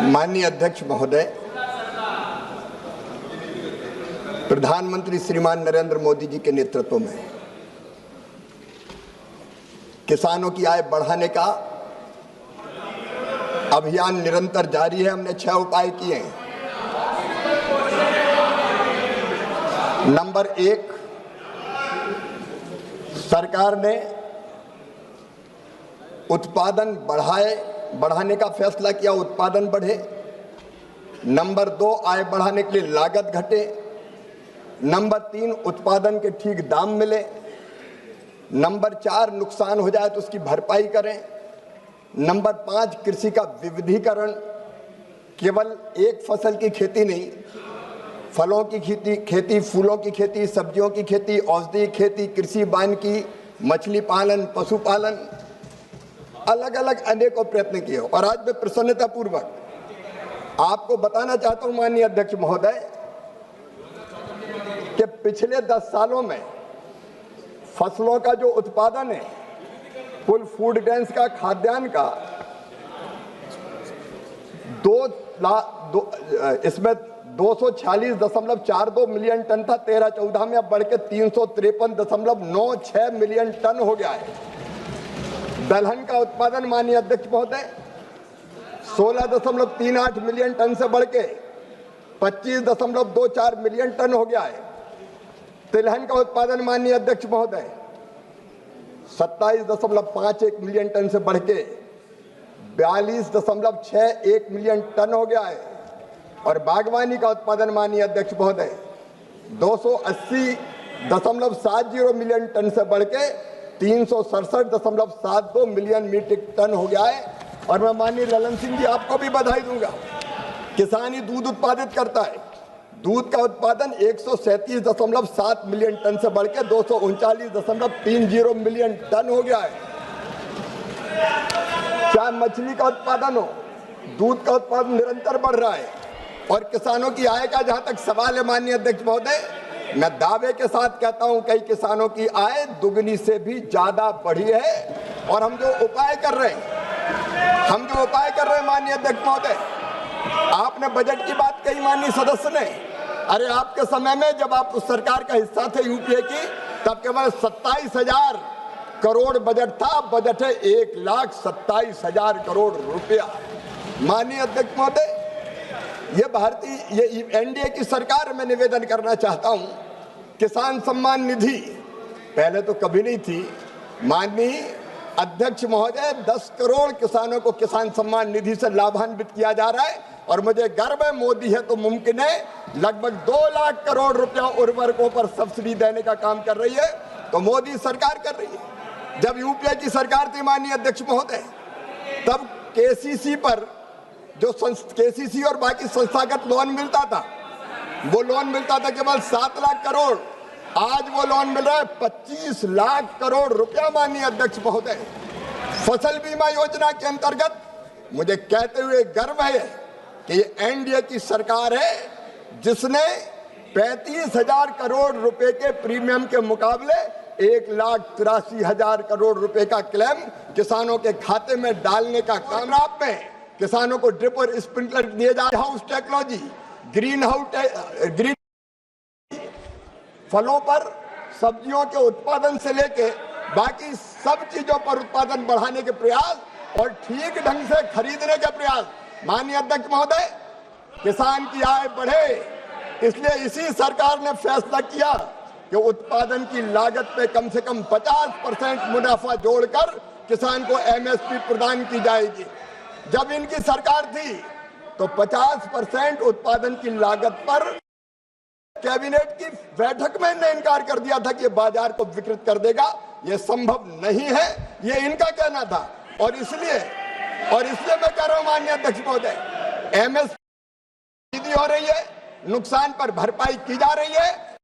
माननीय अध्यक्ष महोदय, प्रधानमंत्री श्रीमान नरेंद्र मोदी जी के नेतृत्व में किसानों की आय बढ़ाने का अभियान निरंतर जारी है। हमने 6 उपाय किए हैं। नंबर 1, सरकार ने उत्पादन बढ़ाने का फैसला किया, उत्पादन बढ़े। नंबर 2, आय बढ़ाने के लिए लागत घटे। नंबर 3, उत्पादन के ठीक दाम मिले। नंबर 4, नुकसान हो जाए तो उसकी भरपाई करें। नंबर 5, कृषि का विविधीकरण, केवल एक फसल की खेती नहीं, फलों की खेती, फूलों की खेती, सब्जियों की खेती, औषधि खेती, कृषि वानिकी, मछली पालन, पशुपालन, अलग अलग अनेकों प्रयत्न किए। और आज मैं प्रसन्नतापूर्वक आपको बताना चाहता हूं माननीय अध्यक्ष महोदय कि पिछले 10 सालों में फसलों का जो उत्पादन है, कुल फूड ग्रेन्स का, खाद्यान्न का, इसमें 246.42 मिलियन टन था 13-14 में, अब बढ़ के 353.96 मिलियन टन हो गया है। दलहन का उत्पादन माननीय अध्यक्ष महोदय 16.38 मिलियन टन से बढ़ के 25.24 मिलियन टन हो गया है। तिलहन का उत्पादन माननीय अध्यक्ष महोदय 27.51 मिलियन टन से बढ़ के 42.61 मिलियन टन हो गया है। और बागवानी का उत्पादन माननीय अध्यक्ष महोदय 280.70 मिलियन टन से बढ़ के 367.72 मिलियन मीट्रिक टन हो गया है। और मैं माननीय ललन सिंह जी आपको भी बधाई दूंगा। किसान ही दूध उत्पादित करता है। दूध का उत्पादन 137.7 मिलियन टन से बढ़ के 239.30 मिलियन टन हो गया है। चाहे मछली का उत्पादन हो, दूध का उत्पादन निरंतर बढ़ रहा है। और किसानों की आय का जहां तक सवाल है माननीय अध्यक्ष महोदय, मैं दावे के साथ कहता हूं कई किसानों की आय दुगनी से भी ज्यादा बढ़ी है। और हम जो उपाय कर रहे हैं माननीय अध्यक्ष महोदय, आपने बजट की बात कही माननीय सदस्य ने। अरे आपके समय में जब आप उस सरकार का हिस्सा थे यूपीए की, तब केवल 27,000 करोड़ बजट था। बजट है 1,27,000 करोड़ रुपया। माननीय अध्यक्ष महोदय, ये एनडीए की सरकार में निवेदन करना चाहता हूं, किसान सम्मान निधि पहले तो कभी नहीं थी। माननीय अध्यक्ष महोदय 10 करोड़ किसानों को किसान सम्मान निधि से लाभान्वित किया जा रहा है। और मुझे गर्व है, मोदी है तो मुमकिन है, लगभग 2 लाख करोड़ रुपया उर्वरकों पर सब्सिडी देने का काम कर रही है। तो मोदी सरकार कर रही है। जब यूपीए की सरकार थी माननीय अध्यक्ष महोदय, तब केसीसी पर जो केसीसी और बाकी संस्थागत लोन मिलता था, वो लोन मिलता था केवल 7 लाख करोड़। आज वो लोन मिल रहा है 25 लाख करोड़ रुपया माननीय अध्यक्ष महोदय। फसल बीमा योजना के अंतर्गत मुझे कहते हुए गर्व है कि ये एनडीए की सरकार है जिसने 35,000 करोड़ रुपए के प्रीमियम के मुकाबले 1,83,000 करोड़ रुपए का क्लेम किसानों के खाते में डालने का काम। आप में किसानों को ड्रिप और स्प्रिंकलर दिए जा रहे, हाउस टेक्नोलॉजी, ग्रीन फलों पर, सब्जियों के उत्पादन से लेके बाकी सब चीजों पर उत्पादन बढ़ाने के प्रयास और ठीक ढंग से खरीदने के प्रयास। माननीय अध्यक्ष महोदय, किसान की आय बढ़े, इसलिए इसी सरकार ने फैसला किया कि उत्पादन की लागत पे कम से कम 50% मुनाफा जोड़कर किसान को एमएसपी प्रदान की जाएगी। जब इनकी सरकार थी तो 50% उत्पादन की लागत पर कैबिनेट की बैठक में इन्होंने इनकार कर दिया था कि बाजार को विकृत कर देगा। यह संभव नहीं है, ये इनका कहना था। और इसलिए मैं कह रहा हूं माननीय अध्यक्ष महोदय, एमएसपी हो रही है, नुकसान पर भरपाई की जा रही है।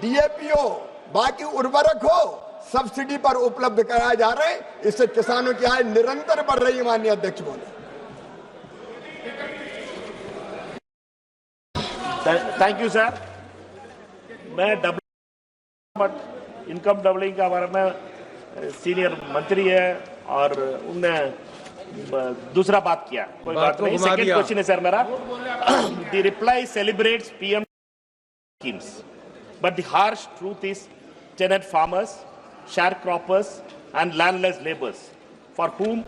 डीएपी हो, बाकी उर्वरक हो, सब्सिडी पर उपलब्ध कराए जा रहे हैं। इससे किसानों की आय निरंतर बढ़ रही है माननीय अध्यक्ष महोदय। Thank you sir. मैं इनकम डबलिंग के बारे में सीनियर मंत्री है और उनने दूसरा बात किया, कोई बात नहीं। सेकंड क्वेश्चन है सर मेरा, the reply celebrates PM schemes, but the harsh truth is tenant farmers, sharecroppers and landless laborers, for whom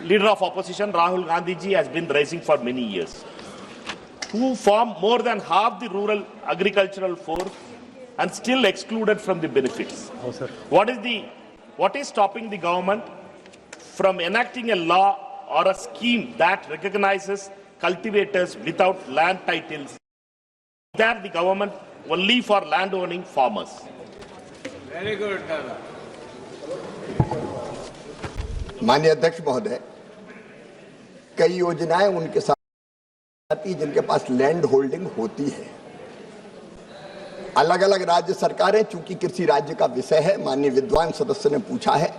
leader of opposition Rahul Gandhi ji has been raising for many years, who form more than half the rural agricultural force and still excluded from the benefits. What is stopping the government from enacting a law or a scheme that recognizes cultivators without land titles? That the government only for land owning farmers. Very good. माननीय अध्यक्ष महोदय, कई योजनाएं उनके साथ आती जिनके पास land holding होती है। अलग अलग राज्य सरकारें, चूंकि कृषि राज्य का विषय है, माननीय विद्वान सदस्य ने पूछा है,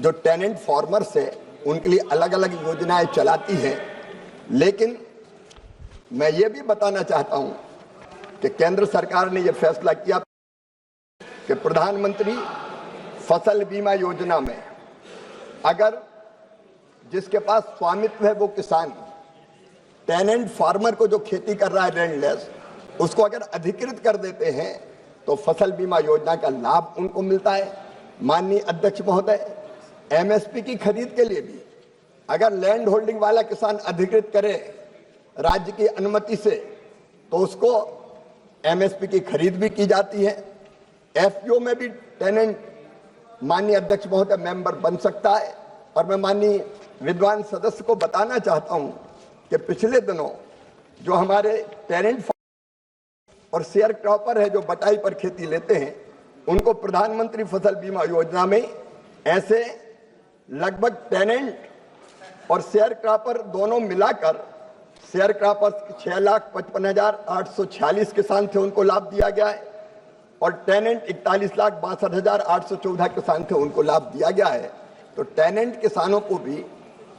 जो टेनेंट फार्मर्स है उनके लिए अलग अलग योजनाएं चलाती हैं। लेकिन मैं ये भी बताना चाहता हूं कि केंद्र सरकार ने यह फैसला किया कि प्रधानमंत्री फसल बीमा योजना में अगर जिसके पास स्वामित्व है वो किसान, टेनेंट फार्मर को जो खेती कर रहा है लैंडलेस, उसको अगर अधिकृत कर देते हैं तो फसल बीमा योजना का लाभ उनको मिलता है। माननीय अध्यक्ष महोदय, एमएसपी की खरीद के लिए भी अगर लैंड होल्डिंग वाला किसान अधिकृत करे राज्य की अनुमति से, तो उसको एमएसपी की खरीद भी की जाती है। एफपीओ में भी टेनेंट, माननीय अध्यक्ष महोदय, मेंबर बन सकता है। और मैं माननीय विद्वान सदस्य को बताना चाहता हूं कि पिछले दिनों जो हमारे टेनेंट और शेयर क्रॉपर है जो बटाई पर खेती लेते हैं, उनको प्रधानमंत्री फसल बीमा योजना में ऐसे लगभग टेनेंट और शेयर क्रॉपर दोनों मिलाकर, शेयर क्रॉपर 6,55,846 किसान थे, उनको लाभ दिया गया है, और टेनेंट 41,62,814 किसान थे, उनको लाभ दिया गया है। तो टेनेंट किसानों को भी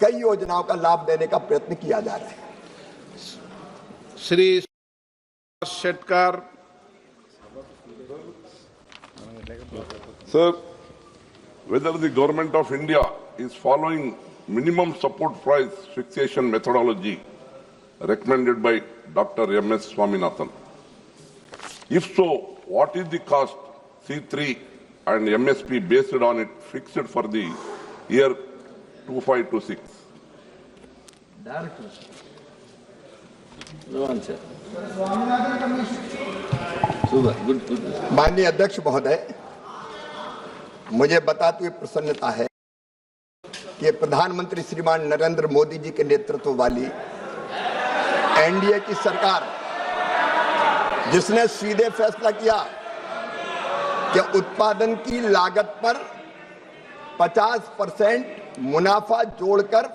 कई योजनाओं का लाभ देने का प्रयत्न किया जा रहा है। Shri Shettar. Sir, whether the government of India is following minimum support price fixation methodology recommended by Dr. M.S. Swaminathan? If so, what is the cost C3 and MSP based on it fixed for the year 2526? माननीय अध्यक्ष महोदय, मुझे बताते हुए प्रसन्नता है कि प्रधानमंत्री श्रीमान नरेंद्र मोदी जी के नेतृत्व वाली एनडीए की सरकार, जिसने सीधे फैसला किया कि उत्पादन की लागत पर 50% मुनाफा जोड़कर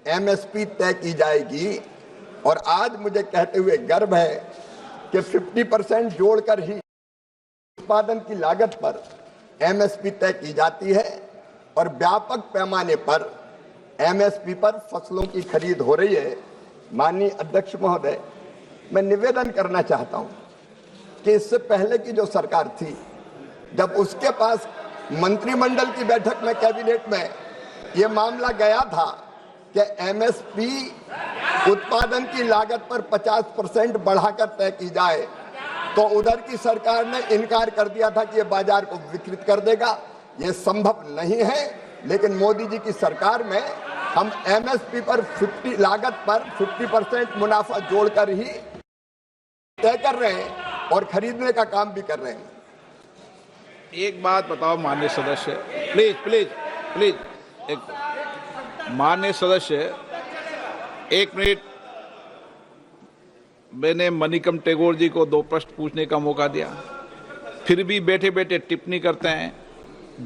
एमएसपी तय की जाएगी, और आज मुझे कहते हुए गर्व है कि 50% जोड़कर ही उत्पादन की लागत पर एमएसपी तय की जाती है, और व्यापक पैमाने पर एमएसपी पर फसलों की खरीद हो रही है। माननीय अध्यक्ष महोदय, मैं निवेदन करना चाहता हूं कि इससे पहले की जो सरकार थी, जब उसके पास मंत्रिमंडल की बैठक में, कैबिनेट में यह मामला गया था कि एमएसपी उत्पादन की लागत पर 50% बढ़ाकर तय की जाए, तो उधर की सरकार ने इनकार कर दिया था कि यह बाजार को विकृत कर देगा, यह संभव नहीं है। लेकिन मोदी जी की सरकार में हम एमएसपी पर लागत पर 50% मुनाफा जोड़कर ही तय कर रहे हैं और खरीदने का काम भी कर रहे हैं। एक बात बताओ माननीय सदस्य, प्लीज प्लीज प्लीज, एक माननीय सदस्य, एक मिनट। मैंने मणिकम टेगोर जी को 2 प्रश्न पूछने का मौका दिया, फिर भी बैठे बैठे टिप्पणी करते हैं।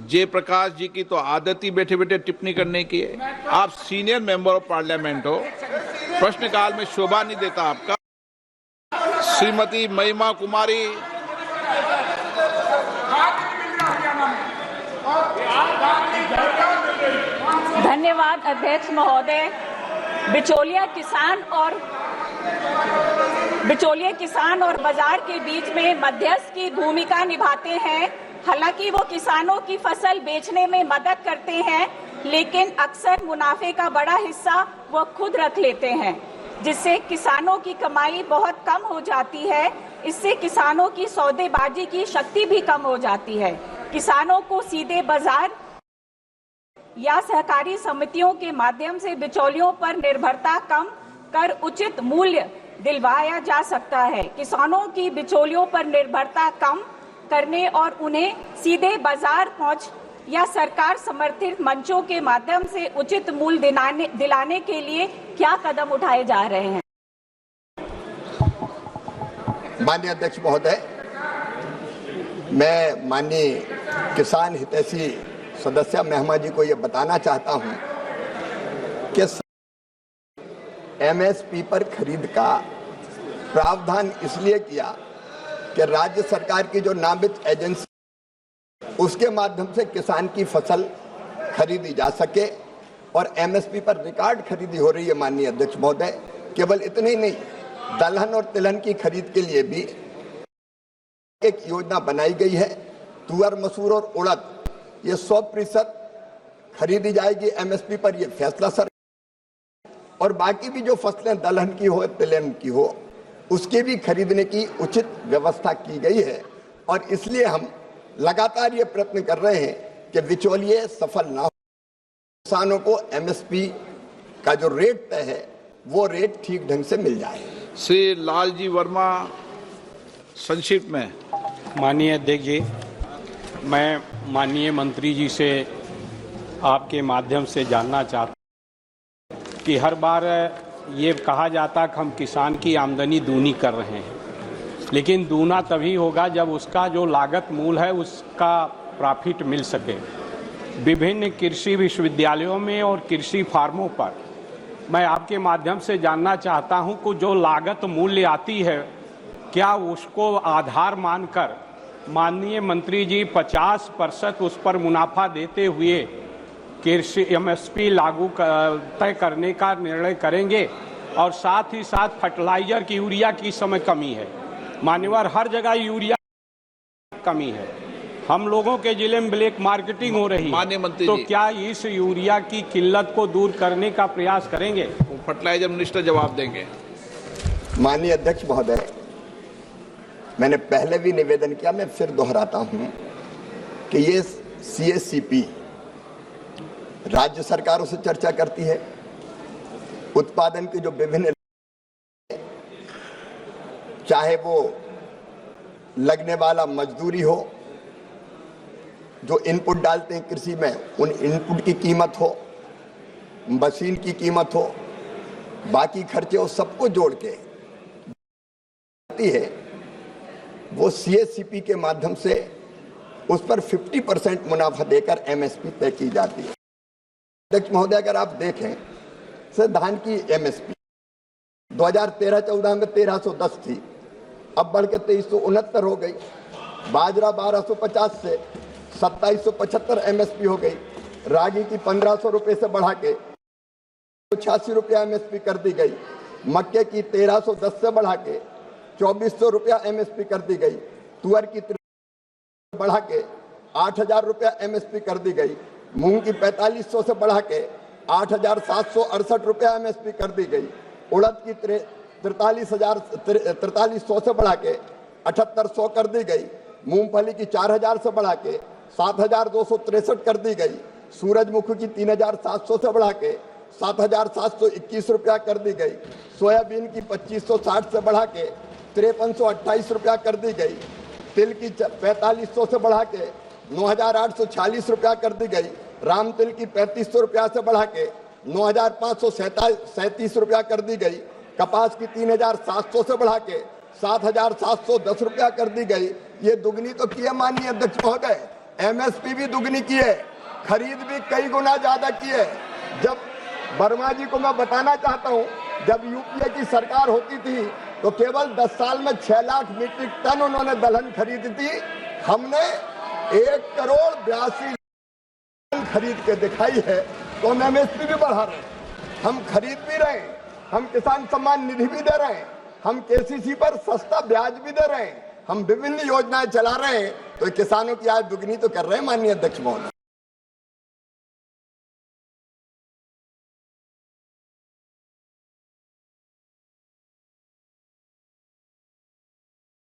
जयप्रकाश जी की तो आदत ही बैठे बैठे टिप्पणी करने की है। आप सीनियर मेंबर ऑफ पार्लियामेंट हो, प्रश्नकाल में शोभा नहीं देता आपका। श्रीमती महिमा कुमारी। धन्यवाद अध्यक्ष महोदय। बिचौलिया किसान और बाजार के बीच में मध्यस्थ की भूमिका निभाते हैं। हालांकि वो किसानों की फसल बेचने में मदद करते हैं, लेकिन अक्सर मुनाफे का बड़ा हिस्सा वो खुद रख लेते हैं, जिससे किसानों की कमाई बहुत कम हो जाती है। इससे किसानों की सौदेबाजी की शक्ति भी कम हो जाती है। किसानों को सीधे बाजार या सहकारी समितियों के माध्यम से बिचौलियों पर निर्भरता कम कर उचित मूल्य दिलवाया जा सकता है। किसानों की बिचौलियों पर निर्भरता कम करने और उन्हें सीधे बाजार पहुंच या सरकार समर्थित मंचों के माध्यम से उचित मूल्य दिलाने के लिए क्या कदम उठाए जा रहे हैं? माननीय अध्यक्ष महोदय, मैं माननीय किसान हितैषी सदस्य मेहमा जी को यह बताना चाहता हूं कि एमएसपी पर खरीद का प्रावधान इसलिए किया कि राज्य सरकार की जो नामित एजेंसी उसके माध्यम से किसान की फसल खरीदी जा सके और एमएसपी पर रिकॉर्ड खरीदी हो रही है। माननीय अध्यक्ष महोदय, केवल इतने ही नहीं, दलहन और तिलहन की खरीद के लिए भी एक योजना बनाई गई है। तुअर, मसूर और उड़द ये 100% खरीदी जाएगी एमएसपी पर, यह फैसला सर। और बाकी भी जो फसलें दलहन की हो, तिलहन की हो, उसके भी खरीदने की उचित व्यवस्था की गई है। और इसलिए हम लगातार ये प्रयत्न कर रहे हैं कि बिचौलिए सफल ना हो, किसानों को एमएसपी का जो रेट तय है वो रेट ठीक ढंग से मिल जाए। श्री लालजी वर्मा, संक्षिप्त में। माननीय अध्यक्ष जी, मैं माननीय मंत्री जी से आपके माध्यम से जानना चाहता हूँ कि हर बार ये कहा जाता कि हम किसान की आमदनी दूनी कर रहे हैं, लेकिन दूना तभी होगा जब उसका जो लागत मूल है उसका प्रॉफिट मिल सके। विभिन्न कृषि विश्वविद्यालयों में और कृषि फार्मों पर मैं आपके माध्यम से जानना चाहता हूं कि जो लागत मूल्य आती है, क्या उसको आधार मानकर माननीय मंत्री जी 50% उस पर मुनाफा देते हुए कृषि एमएसपी लागू तय करने का निर्णय करेंगे? और साथ ही साथ फर्टिलाइजर की, यूरिया की समय कमी है, मान्यवर हर जगह यूरिया कमी है, हम लोगों के जिले में ब्लैक मार्केटिंग हो रही है, तो क्या इस यूरिया की किल्लत को दूर करने का प्रयास करेंगे? फर्टिलाइजर मिनिस्टर जवाब देंगे। माननीय अध्यक्ष महोदय, मैंने पहले भी निवेदन किया, मैं फिर दोहराता हूं कि ये सीएससीपी राज्य सरकारों से चर्चा करती है। उत्पादन की जो विभिन्न, चाहे वो लगने वाला मजदूरी हो, जो इनपुट डालते हैं कृषि में, उन इनपुट की कीमत हो, मशीन की कीमत हो, बाकी खर्चे हो, सबको जोड़ के है वो सीएससीपी के माध्यम से उस पर 50% मुनाफा देकर एमएसपी तय की जाती है। अध्यक्ष महोदय, अगर आप देखें से धान की एमएसपी 2013-14 में 1310 थी, अब बढ़ के 2369 हो गई। बाजरा 1250 से 2775 एमएसपी हो गई। रागी की 1500 रुपये से बढ़ा के 86 रुपया एमएसपी कर दी गई। मक्के की 1310 से बढ़ा के 2400 रुपया एमएसपी कर दी गई। तुअर की बढ़ा के 8000 रुपया एमएसपी कर दी गई। मूंग की 4500 से बढ़ा के 8768 रुपया एमएसपी कर दी गई। उड़द की 4300 से बढ़ा के 7800 कर दी गई। मूंगफली की 4000 से बढ़ा के 7263 कर दी गई। सूरजमुखी की 3700 से बढ़ा के 7721 रुपया कर दी गई। सोयाबीन की 2560 से बढ़ा के 5328 रुपया कर दी गई। तिल की 4500 से बढ़ा के 9846 रुपया कर दी गई। राम तिल की 3500 रुपया से बढ़ा के 9537 रुपया कर दी गई। कपास की 3700 से बढ़ा के 7710 रुपया कर दी गई। ये दुगनी तो की है माननीय अध्यक्ष महोदय, एमएसपी भी दुगनी की है, खरीद भी कई गुना ज्यादा की है। जब वर्मा जी को मैं बताना चाहता हूं, जब यूपीए की सरकार होती थी तो केवल 10 साल में 6 लाख मीट्रिक टन उन्होंने दलहन खरीदी थी। हमने 1,82,00,000 खरीद के दिखाई है, तो हम एमएसपी भी बढ़ा रहे हैं, हम खरीद भी रहे हैं, हम किसान सम्मान निधि भी दे रहे हैं, हम केसीसी पर सस्ता ब्याज भी दे रहे हैं, हम विभिन्न योजनाएं चला रहे हैं, तो किसानों की आय दुगनी तो कर रहे हैं माननीय अध्यक्ष महोदय।